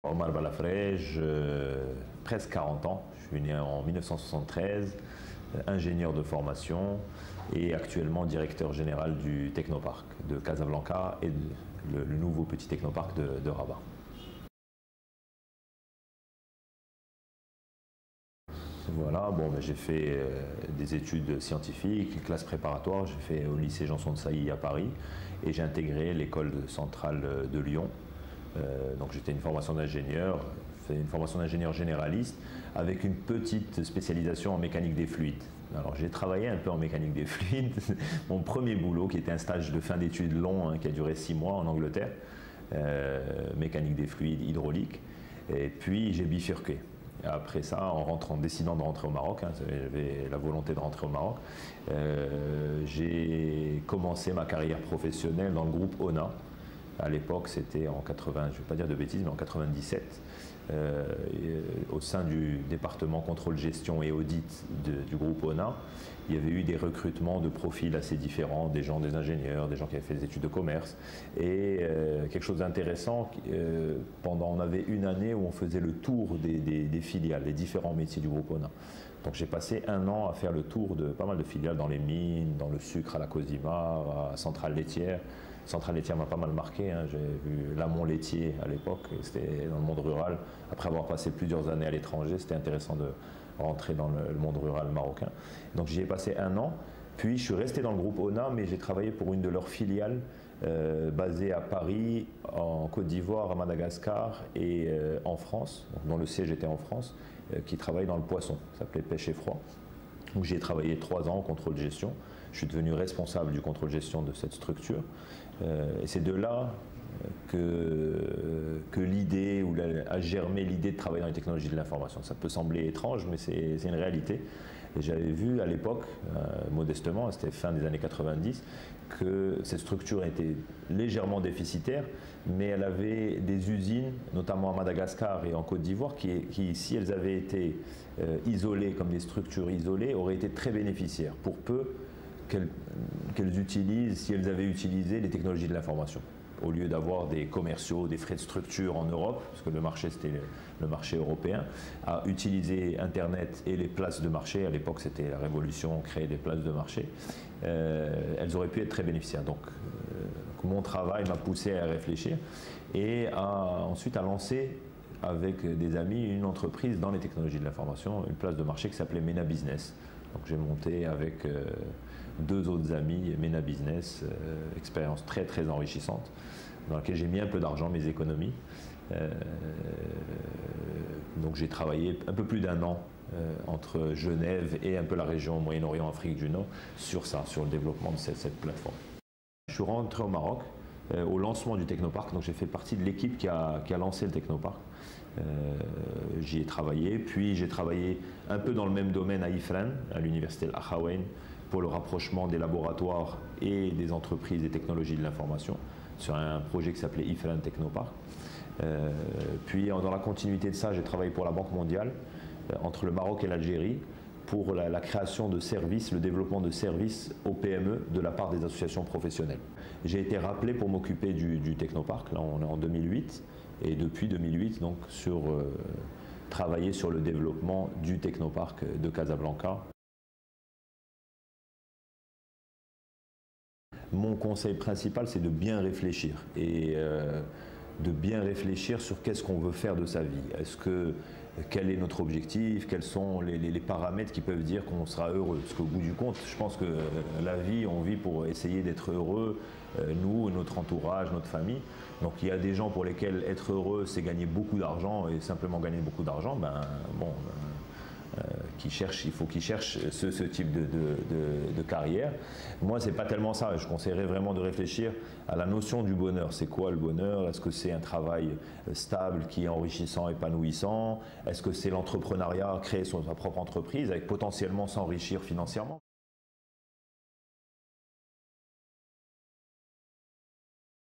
Omar Balafrej, presque 40 ans, je suis né en 1973, ingénieur de formation et actuellement directeur général du Technoparc de Casablanca et le nouveau petit Technoparc de Rabat. Voilà, bon, j'ai fait des études scientifiques, classe préparatoire, j'ai fait au lycée Janson de Sailly à Paris et j'ai intégré l'école centrale de Lyon. Donc j'étais une formation d'ingénieur, fait une formation d'ingénieur généraliste avec une petite spécialisation en mécanique des fluides. Alors j'ai travaillé un peu en mécanique des fluides, mon premier boulot qui était un stage de fin d'études long qui a duré 6 mois en Angleterre, mécanique des fluides hydraulique, et puis j'ai bifurqué. Après ça, en décidant de rentrer au Maroc, j'avais la volonté de rentrer au Maroc, j'ai commencé ma carrière professionnelle dans le groupe ONA. À l'époque, c'était en 80, je ne vais pas dire de bêtises, mais en 97, au sein du département contrôle gestion et audit du groupe ONA, il y avait eu des recrutements de profils assez différents, des gens, des ingénieurs, des gens qui avaient fait des études de commerce, et quelque chose d'intéressant, on avait une année où on faisait le tour des filiales, des différents métiers du groupe ONA. Donc j'ai passé 1 an à faire le tour de pas mal de filiales dans les mines, dans le sucre à la Cosima, à Centrale Laitière. Centrale Laitière m'a pas mal marqué, j'ai vu l'amont laitier à l'époque, c'était dans le monde rural. Après avoir passé plusieurs années à l'étranger, c'était intéressant de rentrer dans le monde rural marocain. Donc j'y ai passé 1 an, puis je suis resté dans le groupe ONA, mais j'ai travaillé pour une de leurs filiales basée à Paris, en Côte d'Ivoire, à Madagascar et en France, donc dont le siège était en France, qui travaillait dans le poisson, ça s'appelait Pêche et Froid. Donc j'ai travaillé 3 ans en contrôle de gestion. Je suis devenu responsable du contrôle de gestion de cette structure. Et c'est de là que l'idée, ou a germé l'idée de travailler dans les technologies de l'information. Ça peut sembler étrange, mais c'est une réalité. Et j'avais vu à l'époque, modestement, c'était fin des années 90, que cette structure était légèrement déficitaire, mais elle avait des usines, notamment à Madagascar et en Côte d'Ivoire, qui, si elles avaient été isolées comme des structures isolées, auraient été très bénéficiaires, pour peu qu'elles utilisent, si elles avaient utilisé les technologies de l'information, au lieu d'avoir des commerciaux, des frais de structure en Europe, parce que le marché c'était le marché européen, à utiliser Internet et les places de marché. À l'époque c'était la révolution, créer des places de marché. Elles auraient pu être très bénéficiaires. Donc mon travail m'a poussé à réfléchir et ensuite à lancer avec des amis une entreprise dans les technologies de l'information, une place de marché qui s'appelait MENA Business. Donc j'ai monté avec 2 autres amis MENA Business, expérience très très enrichissante, dans laquelle j'ai mis un peu d'argent, mes économies. Donc j'ai travaillé un peu plus d'1 an entre Genève et un peu la région Moyen-Orient, Afrique du Nord, sur ça, sur le développement de cette plateforme. Je suis rentré au Maroc au lancement du Technoparc, donc j'ai fait partie de l'équipe qui a lancé le Technoparc. J'y ai travaillé, puis j'ai travaillé un peu dans le même domaine à Ifrane, à l'université Al-Akhawayn, pour le rapprochement des laboratoires et des entreprises et technologies de l'information, sur un projet qui s'appelait Ifrane Technoparc. Puis dans la continuité de ça, j'ai travaillé pour la Banque mondiale, entre le Maroc et l'Algérie, pour la création de services, le développement de services aux PME de la part des associations professionnelles. J'ai été rappelé pour m'occuper du Technoparc, là on est en 2008, et depuis 2008, donc, travailler sur le développement du Technoparc de Casablanca. Mon conseil principal, c'est de bien réfléchir et de bien réfléchir sur qu'est-ce qu'on veut faire de sa vie. Quel est notre objectif? Quels sont les paramètres qui peuvent dire qu'on sera heureux? Parce qu'au bout du compte, je pense que la vie, on vit pour essayer d'être heureux, nous, notre entourage, notre famille. Donc il y a des gens pour lesquels être heureux, c'est gagner beaucoup d'argent, et simplement gagner beaucoup d'argent, il faut qu'ils cherchent ce type de carrière. Moi, c'est pas tellement ça. Je conseillerais vraiment de réfléchir à la notion du bonheur. C'est quoi le bonheur? Est-ce que c'est un travail stable qui est enrichissant, épanouissant? Est-ce que c'est l'entrepreneuriat, créer sa propre entreprise avec potentiellement s'enrichir financièrement?